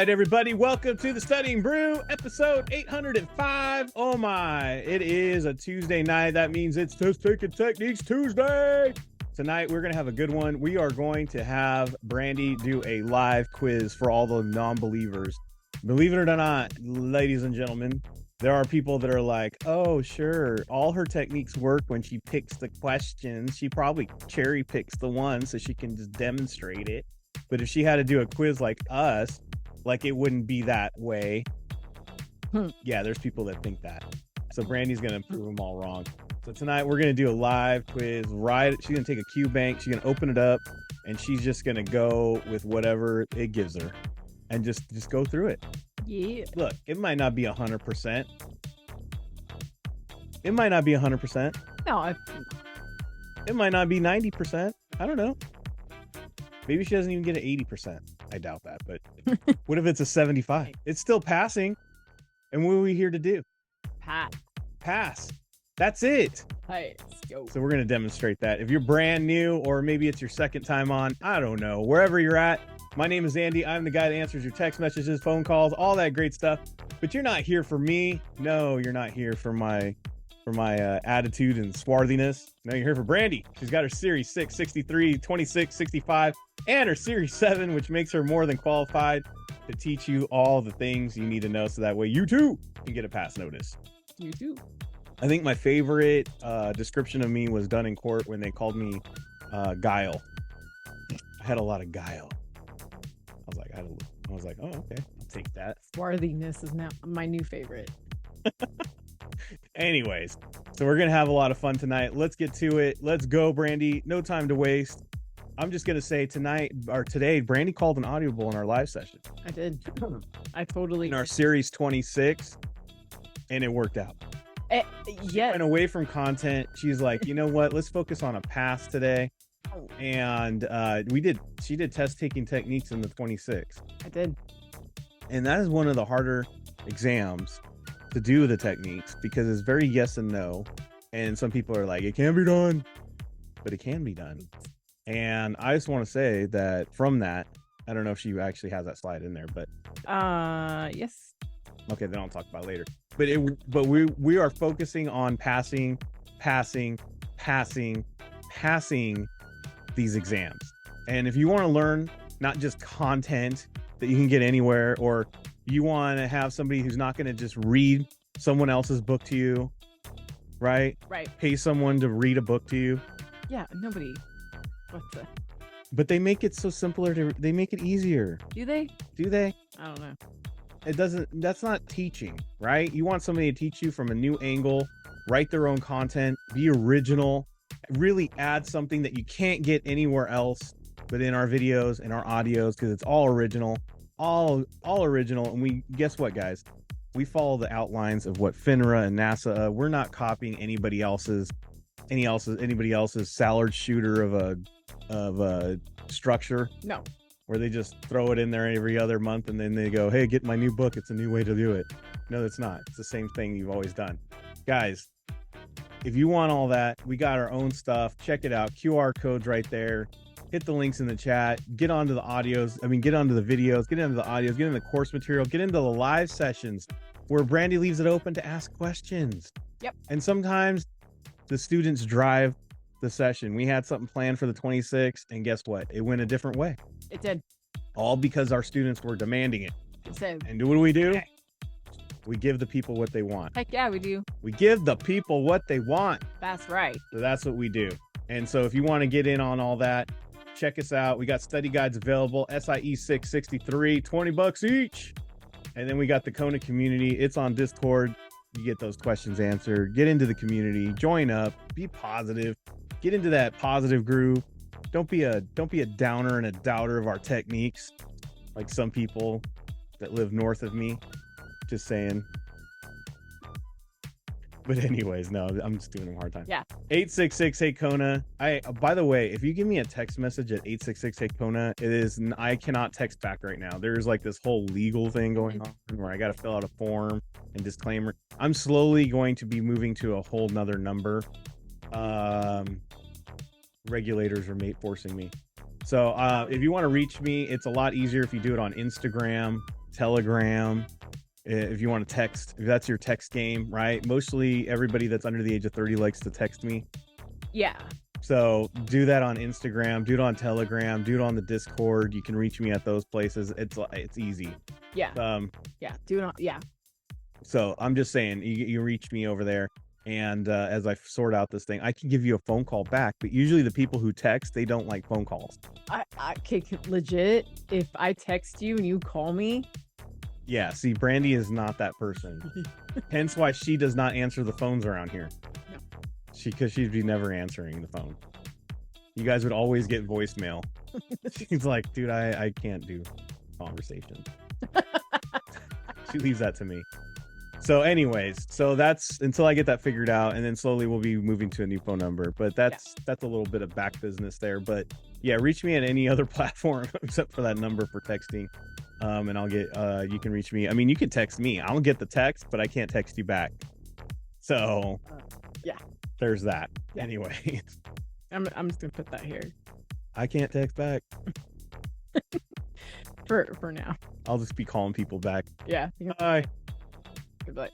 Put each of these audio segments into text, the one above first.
right, everybody, welcome to the Studying Brew, episode 805. Oh my, it is a Tuesday night. That means it's Test Taking Techniques Tuesday. Tonight, we're going to have a good one. We are going to have Brandy do a live quiz for all the non-believers. Believe it or not, ladies and gentlemen, there are people that are like, oh, sure, all her techniques work when she picks the questions. She probably cherry picks the one so she can just demonstrate it. But if she had to do a quiz like us, like it wouldn't be that way. Yeah, there's people that think that. So Brandy's going to prove them all wrong. So tonight we're going to do a live quiz. She's going to take a Q bank. She's going to open it up and she's just going to go with whatever it gives her and just go through it. Yeah. Look, it might not be 100%. It might not be 100%. No, It might not be 90%. I don't know. Maybe she doesn't even get an 80%. I doubt that, but what if it's a 75? It's still passing. And what are we here to do? Pass. That's it. Hey, let's go. So we're going to demonstrate that. If you're brand new, or maybe it's your second time on, I don't know, wherever you're at. My name is Andy. I'm the guy that answers your text messages, phone calls, all that great stuff. But you're not here for me. No, you're not here for my attitude and swarthiness. No, you're here for Brandy. She's got her Series 6, 63, 26, 65, and her Series 7, which makes her more than qualified to teach you all the things you need to know so that way you too can get a pass notice. You too. I think my favorite description of me was done in court when they called me guile. I had a lot of guile. I was like, oh, okay, I'll take that. Swarthiness is now my new favorite. Anyways, so we're going to have a lot of fun tonight. Let's get to it. Let's go, Brandy. No time to waste. I'm just going to say today, Brandy called an audible in our live session. I did. I totally. In our Series 26, and it worked out. Yeah. And away from content, she's like, you know what? Let's focus on a pass today. And she did test taking techniques in the 26. I did. And that is one of the harder exams to do the techniques because it's very yes and no. And some people are like, it can't be done, but it can be done. And I just want to say that from that, I don't know if she actually has that slide in there, but yes. Okay, then I'll talk about it later. But we are focusing on passing these exams. And if you want to learn not just content that you can get anywhere, or you want to have somebody who's not going to just read someone else's book to you, right? Right. Pay someone to read a book to you. Yeah, nobody. But they make it so simpler they make it easier. Do they? Do they? I don't know. That's not teaching, right? You want somebody to teach you from a new angle, write their own content, be original, really add something that you can't get anywhere else but in our videos and our audios, because it's all original, all original. And guess what, guys? We follow the outlines of what FINRA and NASA. We're not copying anybody else's salad shooter of a structure. No. Where they just throw it in there every other month and then they go, hey, get my new book. It's a new way to do it. No, it's not. It's the same thing you've always done. Guys, if you want all that, we got our own stuff. Check it out. QR codes right there. Hit the links in the chat. Get onto the audios. Get onto the videos. Get into the audios. Get into the course material. Get into the live sessions where Brandy leaves it open to ask questions. Yep. And sometimes the students drive the session. We had something planned for the 26, and guess what? It went a different way. It did. All because our students were demanding it. And what do? Okay. We give the people what they want. Heck yeah, we do. We give the people what they want. That's right. So that's what we do. And so if you want to get in on all that, check us out. We got study guides available. SIE 663, $20 each. And then we got the Kona community. It's on Discord. You get those questions answered. Get into the community. Join up. Be positive. Get into that positive groove. Don't be a downer and a doubter of our techniques, like some people that live north of me. Just saying. But anyways, no, I'm just giving them a hard time. Yeah. 866 Hey Kona. By the way, if you give me a text message at 866 Hey Kona, I cannot text back right now. There's like this whole legal thing going on where I got to fill out a form and disclaimer. I'm slowly going to be moving to a whole nother number. Regulators are forcing me. So if you want to reach me, it's a lot easier if you do it on Instagram. Telegram. If you want to text, if that's your text game, right? Mostly everybody that's under the age of 30 likes to text me. Yeah. So do that on Instagram, do it on Telegram, do it on the Discord. You can reach me at those places. It's easy. Yeah. Yeah. Do not. Yeah. So I'm just saying, you reach me over there, and as I sort out this thing, I can give you a phone call back. But usually the people who text, they don't like phone calls. Legit. If I text you and you call me. Yeah. See, Brandy is not that person. Hence why she does not answer the phones around here. No. Because she'd be never answering the phone. You guys would always get voicemail. She's like, dude, I can't do conversation. She leaves that to me. So anyways, so that's until I get that figured out, and then slowly we'll be moving to a new phone number. But that's a little bit of back business there. But yeah, reach me at any other platform except for that number for texting. And I'll get you can reach me. I mean, you can text me. I'll get the text, but I can't text you back. So yeah. There's that. Yeah. Anyway. I'm just gonna put that here. I can't text back. for now. I'll just be calling people back. Yeah. Hi. Like,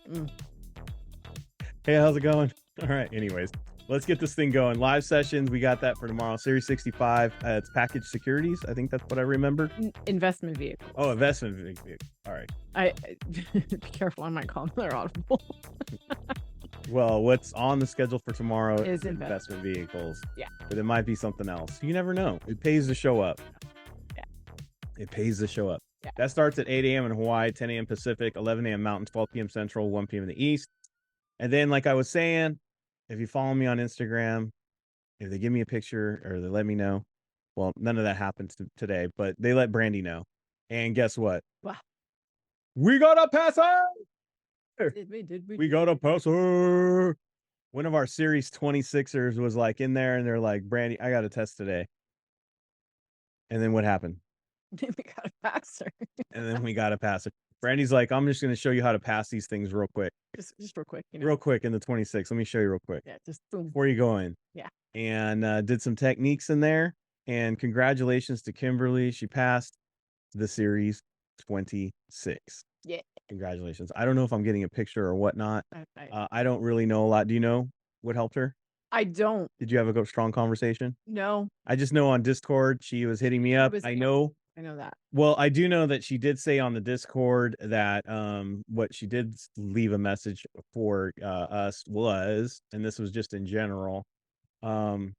Hey, how's it going? All right. Anyways, let's get this thing going. Live sessions. We got that for tomorrow. Series 65. It's package securities. I think that's what I remembered. Investment vehicle. Oh, investment vehicle. All right. I be careful. I might call them their audible. Well, what's on the schedule for tomorrow is investment vehicles. Yeah. But it might be something else. You never know. It pays to show up. Yeah. It pays to show up. Yeah. That starts at 8 a.m. in Hawaii, 10 a.m. Pacific, 11 a.m. Mountain, 12 p.m. Central, 1 p.m. in the East. And then, like I was saying, if you follow me on Instagram, if they give me a picture or they let me know, well, none of that happens today, but they let Brandy know. And guess what? Wow. We got a passer! Did we? We got a passer! One of our Series 26ers was like in there, and they're like, Brandy, I got a test today. And then what happened? We got a passer. And then we got a passer. Brandy's like, I'm just going to show you how to pass these things real quick. Just real quick. Real quick in the 26. Let me show you real quick. Yeah, just boom. Before you go in. Yeah. And did some techniques in there. And congratulations to Kimberly. She passed the Series 26. Yeah. Congratulations. I don't know if I'm getting a picture or whatnot. I don't really know a lot. Do you know what helped her? I don't. Did you have a strong conversation? No. I just know on Discord she was hitting me up. I know that. Well, I do know that she did say on the Discord that what she did leave a message for us was, and this was just in general, what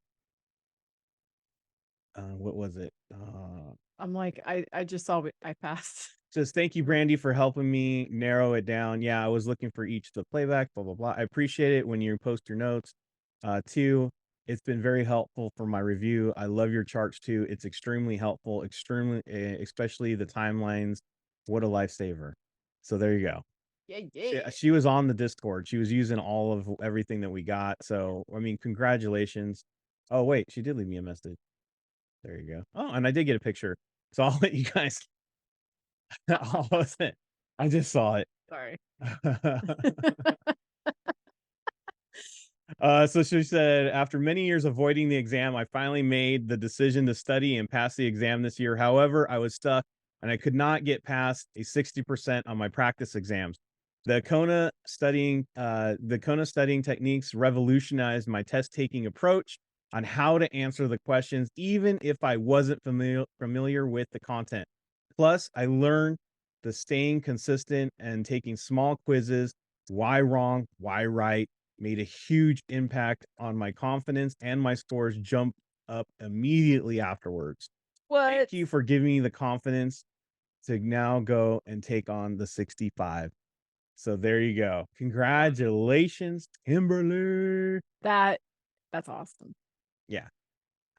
was it? I'm like, I just saw I passed. Says, thank you, Brandy, for helping me narrow it down. Yeah, I was looking for each to playback, blah, blah, blah. I appreciate it when you post your notes. 2, it's been very helpful for my review. I love your charts too. It's extremely helpful, especially the timelines. What a lifesaver. So there you go. Yeah. She was on the Discord. She was using all of everything that we got. So, I mean, congratulations. Oh, wait, she did leave me a message. There you go. Oh, and I did get a picture. So I'll let you guys. I just saw it. Sorry. So she said, after many years avoiding the exam, I finally made the decision to study and pass the exam this year. However, I was stuck and I could not get past a 60% on my practice exams. The Kona studying techniques revolutionized my test taking approach on how to answer the questions, even if I wasn't familiar with the content. Plus, I learned the staying consistent and taking small quizzes, why wrong, why right, made a huge impact on my confidence, and my scores jumped up immediately afterwards. What? Thank you for giving me the confidence to now go and take on the 65. So there you go. Congratulations, Kimberly. That's awesome. Yeah.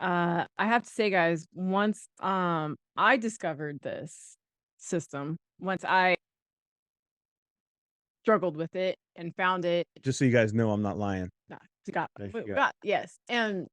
I have to say, guys, once I discovered this system, once I struggled with it and found it. Just so you guys know, I'm not lying. Yes. And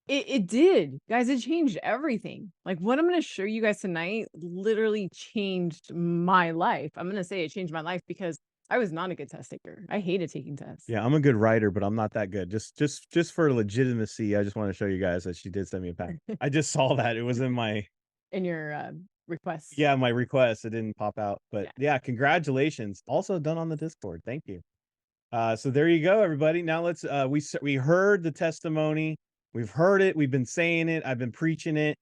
it did, guys, it changed everything. Like what I'm going to show you guys tonight literally changed my life. I'm going to say it changed my life because I was not a good test taker. I hated taking tests. Yeah, I'm a good writer, but I'm not that good. Just for legitimacy, I just want to show you guys that she did send me a pack. I just saw that. It was in my your request. Yeah, my request, it didn't pop out. But yeah, congratulations. Also done on the Discord. Thank you. So there you go, everybody. Now let's we heard the testimony. We've heard it. We've been saying it. I've been preaching it.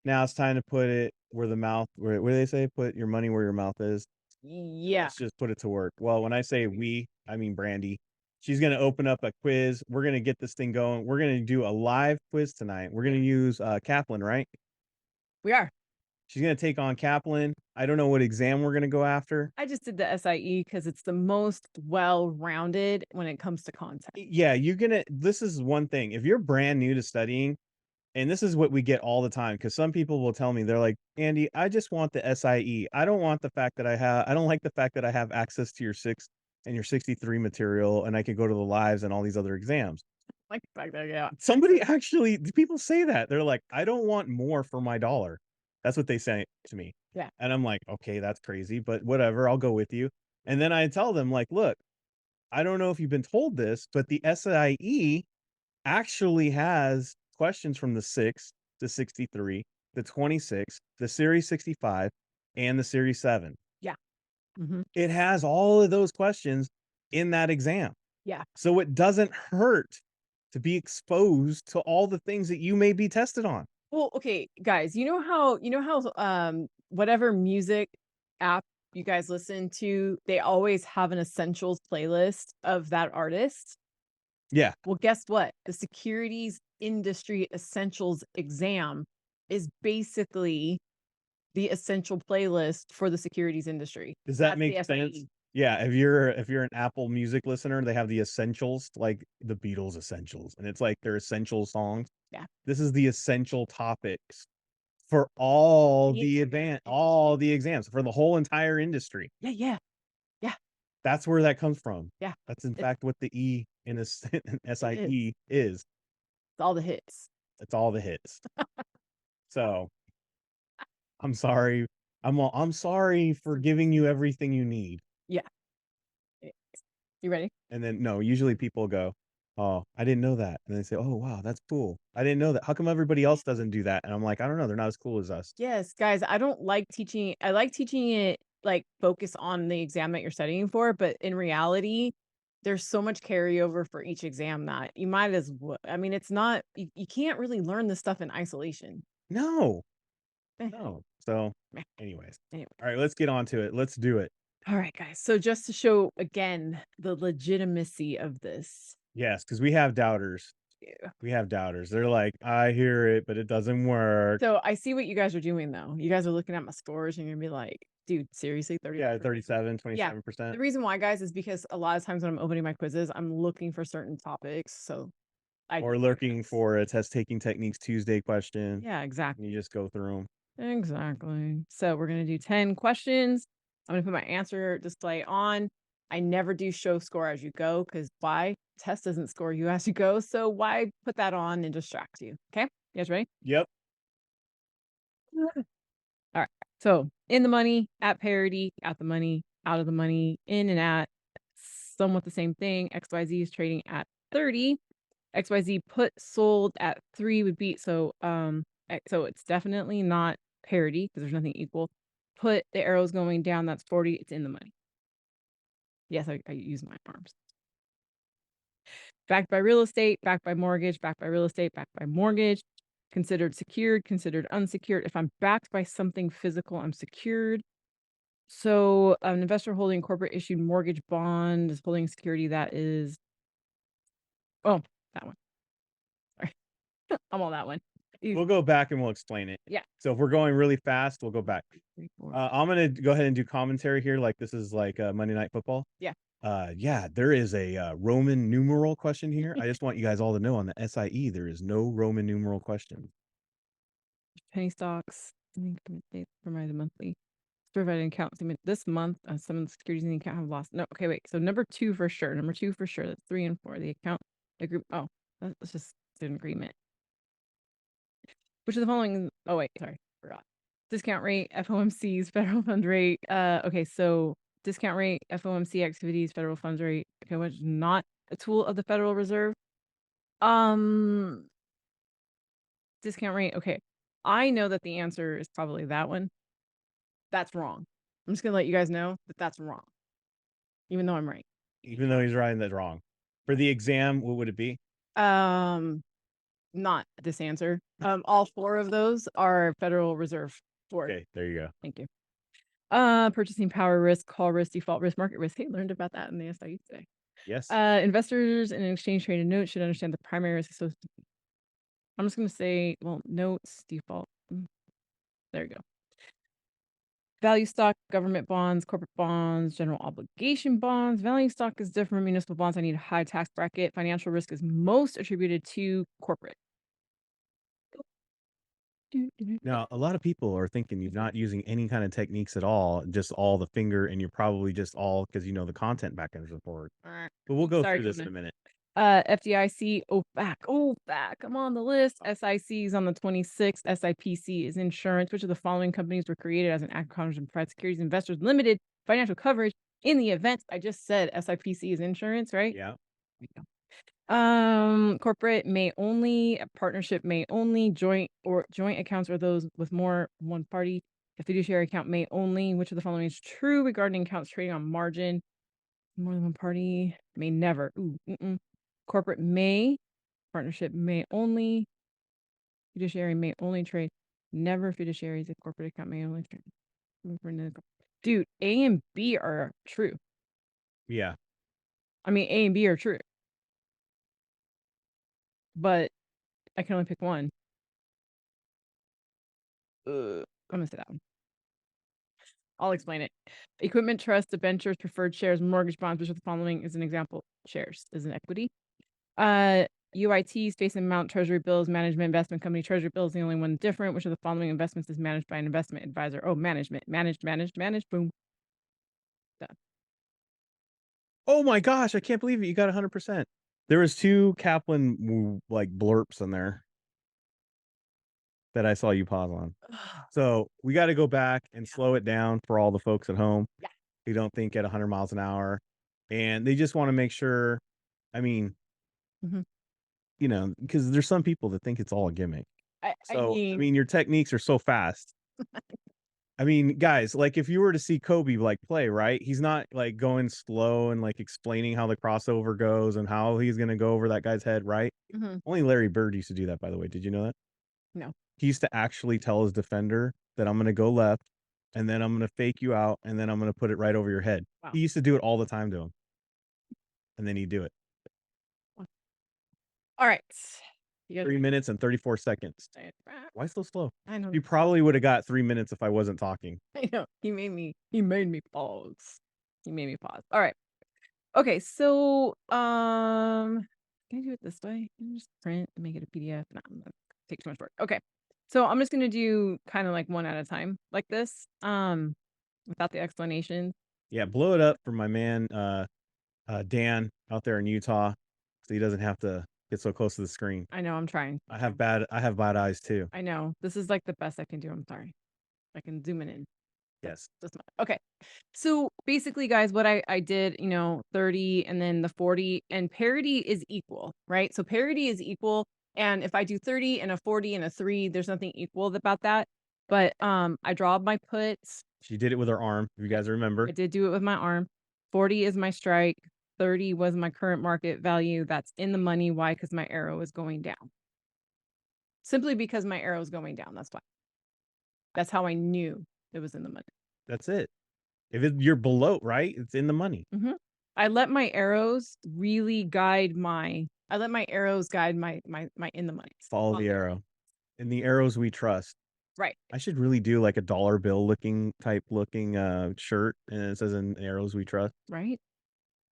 Now it's time to put it where the mouth. Where do they say? Put your money where your mouth is. Yeah. Let's just put it to work. Well, when I say we, I mean Brandy. She's gonna open up a quiz. We're gonna get this thing going. We're gonna do a live quiz tonight. We're gonna use Kaplan, right? We are. She's gonna take on Kaplan. I don't know what exam we're gonna go after. I just did the SIE because it's the most well-rounded when it comes to content. Yeah, this is one thing. If you're brand new to studying, and this is what we get all the time, because some people will tell me, they're like, Andy, I just want the SIE. I don't want the fact that I don't like the fact that I have access to your 63 material and I can go to the lives and all these other exams. Like the fact that, yeah. Somebody actually, people say that. They're like, I don't want more for my dollar. That's what they say to me. Yeah. And I'm like, okay, that's crazy, but whatever, I'll go with you. And then I tell them, like, look, I don't know if you've been told this, but the SIE actually has questions from the 6 to 63, the 26, the Series 65, and the Series 7. Yeah. Mm-hmm. It has all of those questions in that exam. Yeah. So it doesn't hurt to be exposed to all the things that you may be tested on. Well, okay, guys, you know how whatever music app you guys listen to, they always have an essentials playlist of that artist. Yeah. Well, guess what? The securities industry essentials exam is basically the essential playlist for the securities industry. Does that That's make the sense? SIE. Yeah, if you're an Apple Music listener, they have the essentials, like the Beatles essentials, and it's like their essential songs. Yeah. This is the essential topics for all The all the exams for the whole entire industry. Yeah, yeah. Yeah. That's where that comes from. Yeah. That's in fact what the E in a SIE is. It's all the hits. It's all the hits. So I'm sorry. I'm sorry for giving you everything you need. Yeah. You ready? And then no, usually people go, "Oh, I didn't know that." And they say, "Oh, wow, that's cool. I didn't know that. How come everybody else doesn't do that?" And I'm like, "I don't know. They're not as cool as us." Yes, guys, I don't like teaching. I like teaching it like focus on the exam that you're studying for, but in reality, there's so much carryover for each exam that you might as well. I mean, it's not, you can't really learn this stuff in isolation. No. No. So, anyways. Anyway. All right, let's get on to it. Let's do it. All right, guys. So just to show again the legitimacy of this. Yes, because we have doubters. Yeah. We have doubters. They're like, I hear it, but it doesn't work. So I see what you guys are doing though. You guys are looking at my scores and you're gonna be like, dude, seriously, 30. Yeah, 37, 27%. Yeah. The reason why, guys, is because a lot of times when I'm opening my quizzes, I'm looking for certain topics. So or looking for a test taking techniques Tuesday question. Yeah, exactly. And you just go through them. Exactly. So we're going to do 10 questions. I'm going to put my answer display on. I never do show score as you go because why? Test doesn't score you as you go. So why put that on and distract you? Okay. You guys ready? Yep. All right. So in the money, at parity, at the money, out of the money, in and at, somewhat the same thing. XYZ is trading at 30. XYZ put sold at 3 would be so it's definitely not parity because there's nothing equal. Put the arrows going down, that's 40, it's in the money. Yes, I use my arms. Backed by real estate, backed by mortgage, backed by real estate, backed by mortgage, considered secured, considered unsecured. If I'm backed by something physical, I'm secured. So an investor holding corporate issued mortgage bond is holding security that is, oh, that one. Sorry. I'm on that one. We'll go back and we'll explain it. Yeah. So if we're going really fast, we'll go back. I'm going to go ahead and do commentary here. Like this is like Monday Night Football. Yeah. Yeah, there is a Roman numeral question here. I just want you guys all to know on the SIE, there is no Roman numeral question. Penny stocks. Provided monthly. Provided account this month. Some of the securities in the account have lost. No, okay, wait. So number 2 for sure. Number 2 for sure. That's 3 and 4. The account, the group. Oh, let's just do an agreement. Which of the following? Oh wait, sorry, forgot. Discount rate, FOMC's federal fund rate. Okay, so discount rate, FOMC activities, federal funds rate. Okay, which is not a tool of the Federal Reserve. Discount rate. Okay, I know that the answer is probably that one. That's wrong. I'm just gonna let you guys know that that's wrong, even though I'm right. Even though he's writing that wrong. For the exam, what would it be? Not this answer. All 4 of those are Federal Reserve Board. Okay, there you go. Thank you. Purchasing power risk, call risk, default risk, market risk. Hey, learned about that in the SIU today. Yes. Investors in an exchange traded note should understand the primary risk associated. I'm just gonna say, well, notes, default. There you go. Value stock, government bonds, corporate bonds, general obligation bonds. Value stock is different. Municipal bonds, I need a high tax bracket. Financial risk is most attributed to corporate. Now, a lot of people are thinking you're not using any kind of techniques at all, just all the finger, and you're probably just all because you know the content back and forward. But we'll go Sorry, through this in Kona. a minute. FDIC, OFAC, I'm on the list. SIC is on the 26th. SIPC is insurance. Which of the following companies were created as an act of Congress and private securities investors limited financial coverage in the event? I just said SIPC is insurance, right? Yeah. Corporate may only, a partnership may only, joint accounts are those with more one party. A fiduciary account may only. Which of the following is true regarding accounts trading on margin? More than one party may never. Corporate may, partnership may only, fiduciary may only trade. Never fiduciaries. A corporate account may only trade. Dude, A and B are true. Yeah. I mean, A and B are true. But I can only pick one. I'm gonna say that one. I'll explain it. Equipment trust, debentures, preferred shares, mortgage bonds, which of the following is an example? Shares is an equity. UIT, Space and Mount, Treasury bills, management, investment company, Treasury bills, the only one different. Which of the following investments is managed by an investment advisor? Oh, management. Managed. Boom. Done. Oh my gosh, I can't believe it. You got 100%. There was 2 Kaplan like blurps in there that I saw you pause on. So we got to go back and slow it down for all the folks at home who don't think at 100 miles an hour, and they just want to make sure. I mean, you know, because there's some people that think it's all a gimmick. I mean, your techniques are so fast. I mean, guys, like if you were to see Kobe like play, right? He's not like going slow and like explaining how the crossover goes and how he's gonna go over that guy's head, right? Only Larry Bird used to do that, by the way. Did you know that? No. He used to actually tell his defender that I'm gonna go left, and then I'm gonna fake you out, and then I'm gonna put it right over your head. Wow. He used to do it all the time to him, and then he'd do it. All right. 3 minutes and 34 seconds. Why so slow? I know. You probably would have got 3 minutes if I wasn't talking. I know. He made me pause. All right. Okay, so can I do it this way? Can I just print and make it a PDF? No, I'm gonna take too much work. Okay. So I'm just gonna do kind of like one at a time like this. Without the explanation. Yeah, blow it up for my man Dan out there in Utah, so he doesn't have to get so close to the screen. I know, I'm trying. I have bad eyes too. I know. This is like the best I can do. I'm sorry. I can zoom it in. Yes. Okay. So basically, guys, what I did, 30 and then the 40, and parity is equal, right? So parity is equal. And if I do 30 and a 40 and a 3, there's nothing equal about that. But I draw my puts. She did it with her arm, if you guys remember. I did do it with my arm. 40 is my strike. 30 was my current market value. That's in the money. Why? Because my arrow is going down. Simply because my arrow is going down. That's why. That's how I knew it was in the money. That's it. If you're below, right? It's in the money. I let my arrows really guide my. I let my arrows guide my in the money. Follow the arrow. And the arrows we trust. Right. I should really do like a dollar bill looking shirt, and it says in arrows we trust. Right.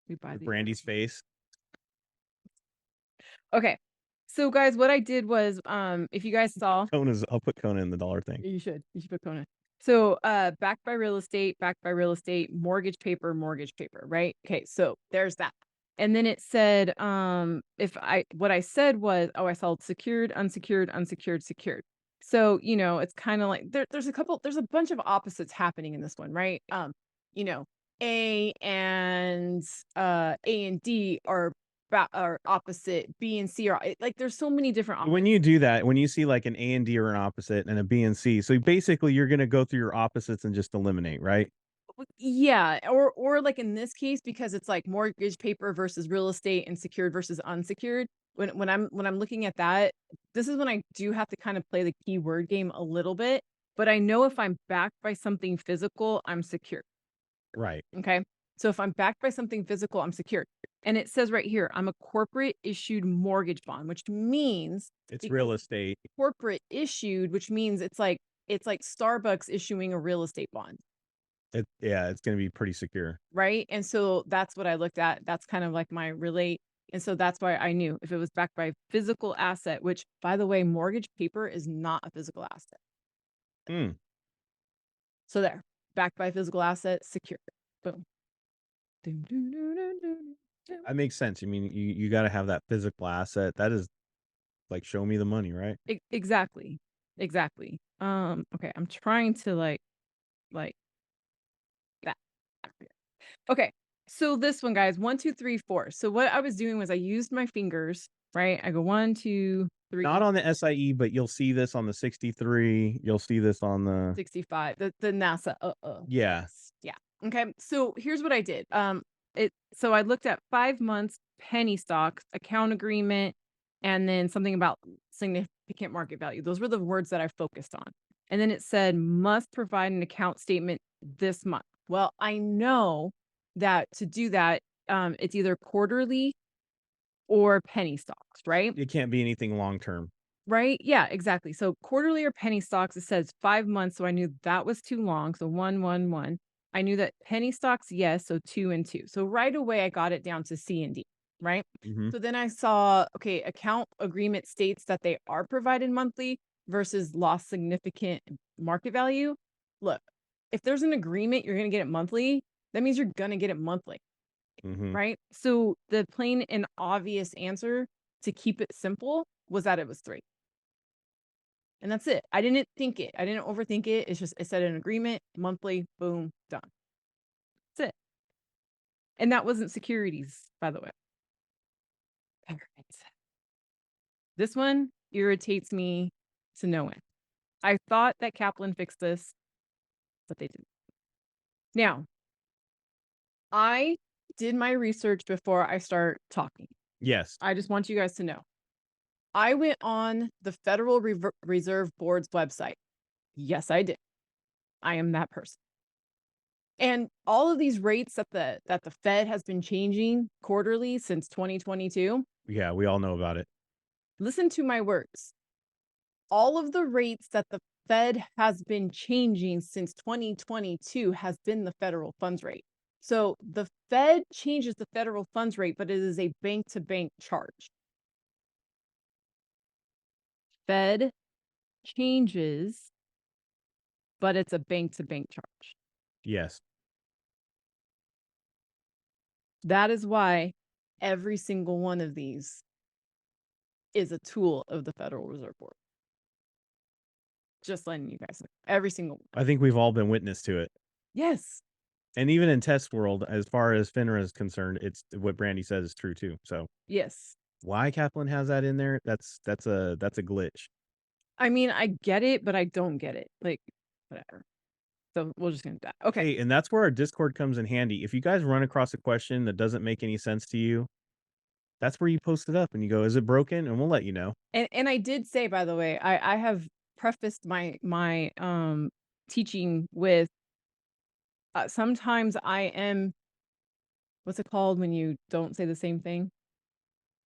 We buy Brandy's face. Okay. So guys, what I did was if you guys saw I'll put Kona in the dollar thing. You should put Kona. So backed by real estate, mortgage paper, right? Okay, so there's that. And then it said, what I said was, I sold secured, unsecured, secured. So, it's kind of like there's a bunch of opposites happening in this one, right? A and D are or opposite B and C, or like there's so many different opposites. When you do that, when you see like an A and D or an opposite and a B and C, so basically you're going to go through your opposites and just eliminate, right? Yeah, or like in this case, because it's like mortgage paper versus real estate and secured versus unsecured. When I'm looking at that, this is when I do have to kind of play the keyword game a little bit. But I know if I'm backed by something physical, I'm secure. Right. Okay. So if I'm backed by something physical, I'm secure. And it says right here, I'm a corporate issued mortgage bond, which means It's real estate. corporate issued, which means it's like Starbucks issuing a real estate bond. Yeah, it's going to be pretty secure. Right. And so that's what I looked at. That's kind of like my relate. And so that's why I knew if it was backed by physical asset, which by the way, mortgage paper is not a physical asset. Hmm. So there, backed by physical asset, secure. Boom. That makes sense. I mean, you got to have that physical asset. That is like, show me the money, right? Exactly. Exactly. Okay. I'm trying to like that. Okay. So this one, guys, 1, 2, 3, 4. So what I was doing was I used my fingers, right? I go 1, 2, 3. Not on the SIE, but you'll see this on the 63. You'll see this on the 65. The NASA. Yeah. Yeah. Okay. So here's what I did. So I looked at 5 months penny stocks, account agreement, and then something about significant market value. Those were the words that I focused on. And then it said must provide an account statement this month. Well, I know that to do that, it's either quarterly or penny stocks, right? It can't be anything long term. Right? Yeah, exactly. So quarterly or penny stocks, it says 5 months. So I knew that was too long. So 1, 1, 1. I knew that penny stocks, yes. So 2 and 2. So right away, I got it down to C and D. Right. Mm-hmm. So then I saw, okay, account agreement states that they are provided monthly versus lost significant market value. Look, if there's an agreement, you're going to get it monthly. That means you're going to get it monthly. Mm-hmm. Right. So the plain and obvious answer to keep it simple was that it was 3. And that's it. I didn't think it. I didn't overthink it. It's just, it said an agreement, monthly, boom, done. That's it. And that wasn't securities, by the way. All right. This one irritates me to no end. I thought that Kaplan fixed this, but they didn't. Now, I did my research before I start talking. Yes. I just want you guys to know. I went on the Federal Reserve Board's website. Yes, I did. I am that person. And all of these rates that the Fed has been changing quarterly since 2022. Yeah, we all know about it. Listen to my words. All of the rates that the Fed has been changing since 2022 has been the federal funds rate. So the Fed changes the federal funds rate, but it is a bank-to-bank charge. Fed changes, but it's a bank-to-bank charge. Yes. That is why every single one of these is a tool of the Federal Reserve Board. Just letting you guys know. Every single one. I think we've all been witness to it. Yes. And even in test world, as far as FINRA is concerned, it's what Brandy says is true too. So yes. Why Kaplan has that in there? That's a glitch. I mean, I get it, but I don't get it. Like, whatever. So we're just gonna die. Okay. Hey, and that's where our Discord comes in handy. If you guys run across a question that doesn't make any sense to you, that's where you post it up and you go, "Is it broken?" And we'll let you know. And I did say, by the way, I have prefaced my teaching with sometimes I am, what's it called when you don't say the same thing?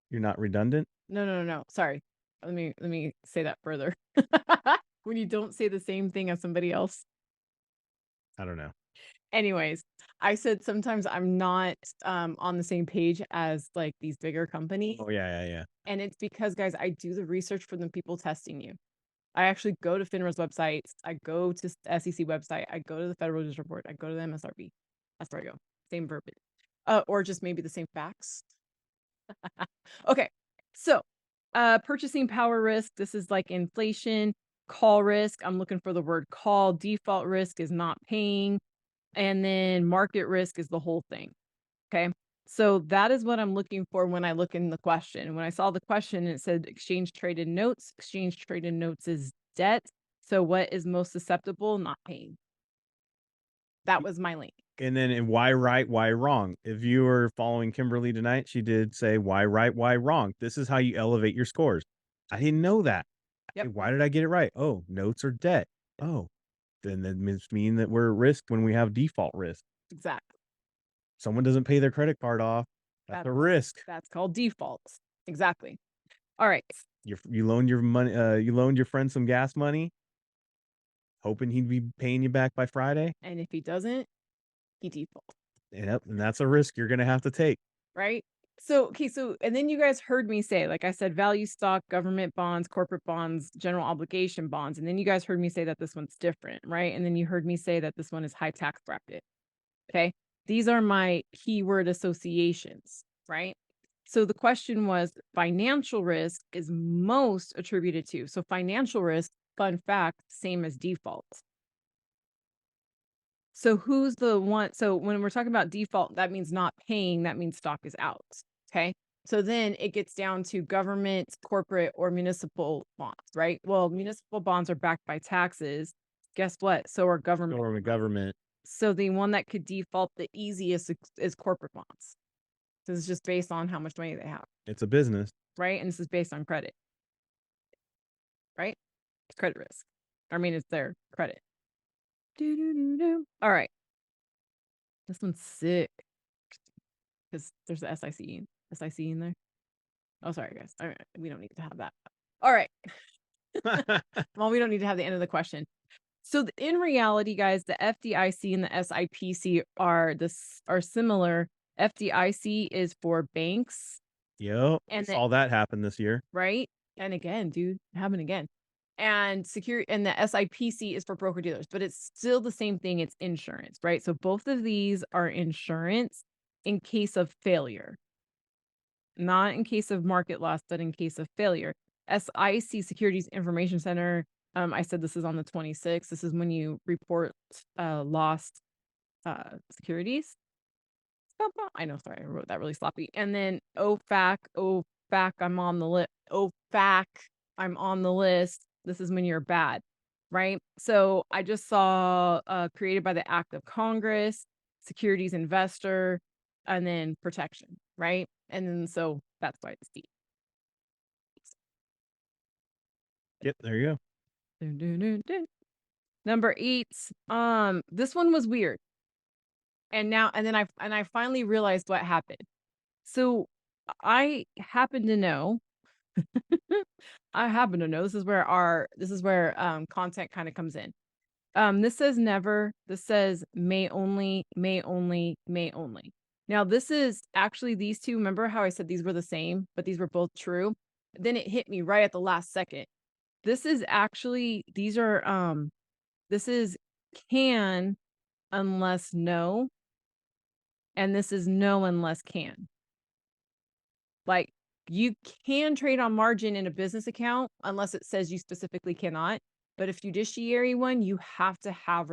You're not redundant? No. Sorry. Let me say that further. When you don't say the same thing as somebody else. I don't know. Anyways, I said sometimes I'm not on the same page as like these bigger companies. Oh yeah. And it's because, guys, I do the research for the people testing you. I actually go to FINRA's websites. I go to the SEC website. I go to the Federal Reserve Board. I go to the MSRB. That's where I go. Same verbiage. Or just maybe the same facts. Okay. So, purchasing power risk. This is like inflation. Call risk. I'm looking for the word call. Default risk is not paying. And then market risk is the whole thing. Okay. So that is what I'm looking for when I look in the question. When I saw the question, it said exchange traded notes. Exchange traded notes is debt. So what is most susceptible? Not paying. That was my link. And then and why right, why wrong? If you were following Kimberly tonight, she did say why right, why wrong. This is how you elevate your scores. I didn't know that. Yep. Why did I get it right? Oh, notes are debt. Oh, then that must mean that we're at risk when we have default risk. Exactly. Someone doesn't pay their credit card off. That's a risk. That's called defaults. Exactly. All right. You loaned your money. You loaned your friend some gas money, hoping he'd be paying you back by Friday. And if he doesn't, he defaults. Yep, and that's a risk you're gonna have to take. Right. So, okay. So, and then you guys heard me say, like I said, value stock, government bonds, corporate bonds, general obligation bonds. And then you guys heard me say that this one's different. Right. And then you heard me say that this one is high tax bracket. Okay. These are my keyword associations. Right. So the question was financial risk is most attributed to. So financial risk, fun fact, same as default. So who's the one? So when we're talking about default, that means not paying. That means stock is out. Okay. So then it gets down to government, corporate, or municipal bonds, right? Well, municipal bonds are backed by taxes. Guess what? So are government. Or the government. So the one that could default the easiest is corporate bonds. This is just based on how much money they have. It's a business. Right. And this is based on credit. Right. It's credit risk. I mean, it's their credit. All right. This one's sick. Because there's the SIC in there. Oh, sorry, guys. All right. We don't need to have that. All right. Well, we don't need to have the end of the question. So in reality, guys, the FDIC and the SIPC are similar. FDIC is for banks. Yep. And saw that happen this year. Right. And again, dude, happened again. And the SIPC is for broker dealers, but it's still the same thing. It's insurance, right? So both of these are insurance in case of failure, not in case of market loss, but in case of failure. SIC, Securities Information Center. I said this is on the 26th. This is when you report lost securities. I know, sorry, I wrote that really sloppy. And then OFAC, I'm on the list. OFAC, I'm on the list. This is when you're bad, right? So I just saw created by the Act of Congress, securities investor, and then protection, right? And then so that's why it's deep. Yep, there you go. Number 8. This one was weird. And then I finally realized what happened. So I happen to know this is where content kind of comes in. This says never, this says may only, may only, may only. Now this is actually these two, remember how I said these were the same, but these were both true. Then it hit me right at the last second. This is actually, this is can unless no, and this is no unless can. Like you can trade on margin in a business account unless it says you specifically cannot. But a fiduciary one, you have to have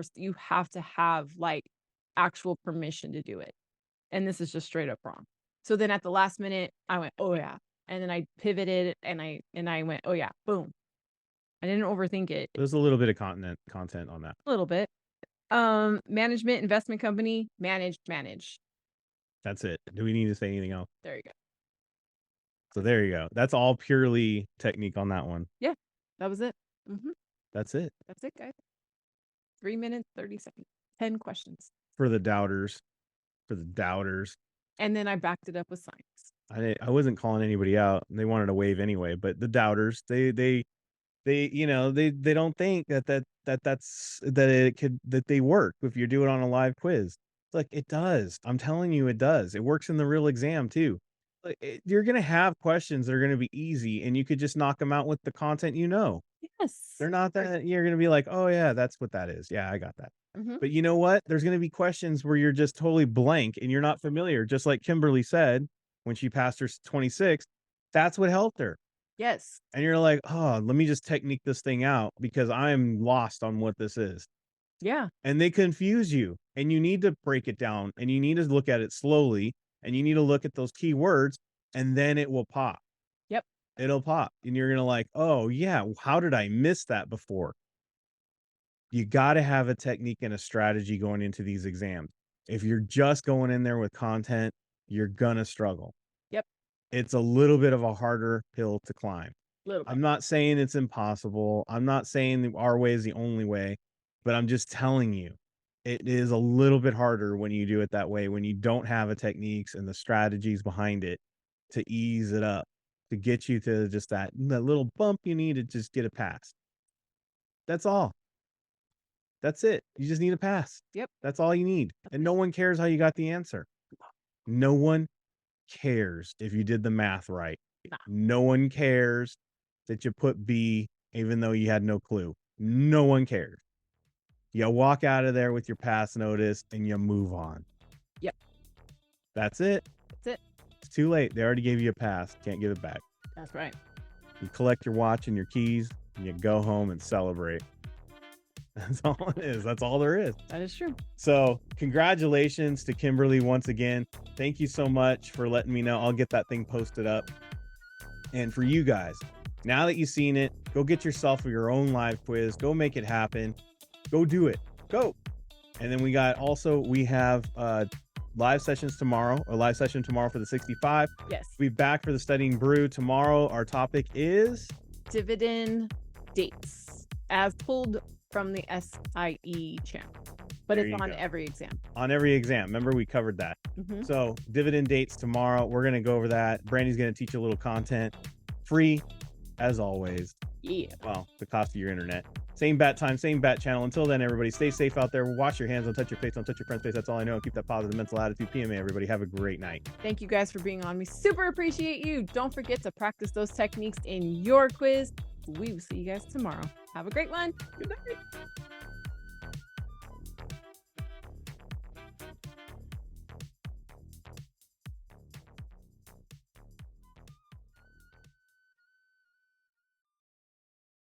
like actual permission to do it. And this is just straight up wrong. So then at the last minute, I went, oh yeah. And then I pivoted and I went, oh yeah, boom. I didn't overthink it. There's a little bit of content on that. A little bit. Management, investment company, manage. That's it. Do we need to say anything else? There you go. So there you go. That's all purely technique on that one. Yeah, that was it. That's it. That's it, guys. 3 minutes, 30 seconds. 10 questions. For the doubters. And then I backed it up with science. I wasn't calling anybody out. They wanted to wave anyway, but the doubters, they don't think that they work if you do it on a live quiz. It's like it does. I'm telling you, it does. It works in the real exam too. You're gonna have questions that are gonna be easy, and you could just knock them out with the content. Yes. They're not that. You're gonna be like, oh yeah, that's what that is. Yeah, I got that. But you know what? There's gonna be questions where you're just totally blank and you're not familiar. Just like Kimberly said when she passed her 26, that's what helped her. Yes. And you're like, oh, let me just technique this thing out because I'm lost on what this is. Yeah. And they confuse you and you need to break it down and you need to look at it slowly and you need to look at those keywords, and then it will pop. Yep. It'll pop, and you're going to like, oh yeah, how did I miss that before? You got to have a technique and a strategy going into these exams. If you're just going in there with content, you're going to struggle. Yep. It's a little bit of a harder hill to climb. Little bit. I'm not saying it's impossible. I'm not saying our way is the only way, but I'm just telling you, it is a little bit harder when you do it that way, when you don't have the techniques and the strategies behind it to ease it up, to get you to just that little bump you need to just get a pass. That's all. That's it. You just need a pass. Yep. That's all you need. And no one cares how you got the answer. No one cares if you did the math right. Nah. No one cares that you put B even though you had no clue. No one cares. You walk out of there with your pass notice and you move on. Yep. That's it. That's it. It's too late. They already gave you a pass. Can't give it back. That's right. You collect your watch and your keys and you go home and celebrate. That's all it is. That's all there is. That is true. So congratulations to Kimberly once again. Thank you so much for letting me know. I'll get that thing posted up. And for you guys, now that you've seen it, go get yourself your own live quiz. Go make it happen. Go do it. Go. And then we have live sessions tomorrow, a live session tomorrow for the 65. Yes. We'll be back for the Studying Brew tomorrow. Our topic is dividend dates as pulled from the SIE channel, but There it's you on go. every exam. on every exam. Remember, we covered that. Mhm. So dividend dates tomorrow. We're going to go over that. Brandy's going to teach you a little content, free as always. Yeah. Well, the cost of your internet. Same bat time, same bat channel. Until then, everybody, stay safe out there. Wash your hands. Don't touch your face. Don't touch your friend's face. That's all I know. Keep that positive mental attitude. PMA, everybody. Have a great night. Thank you guys for being on. We super appreciate you. Don't forget to practice those techniques in your quiz. We will see you guys tomorrow. Have a great one. Good night.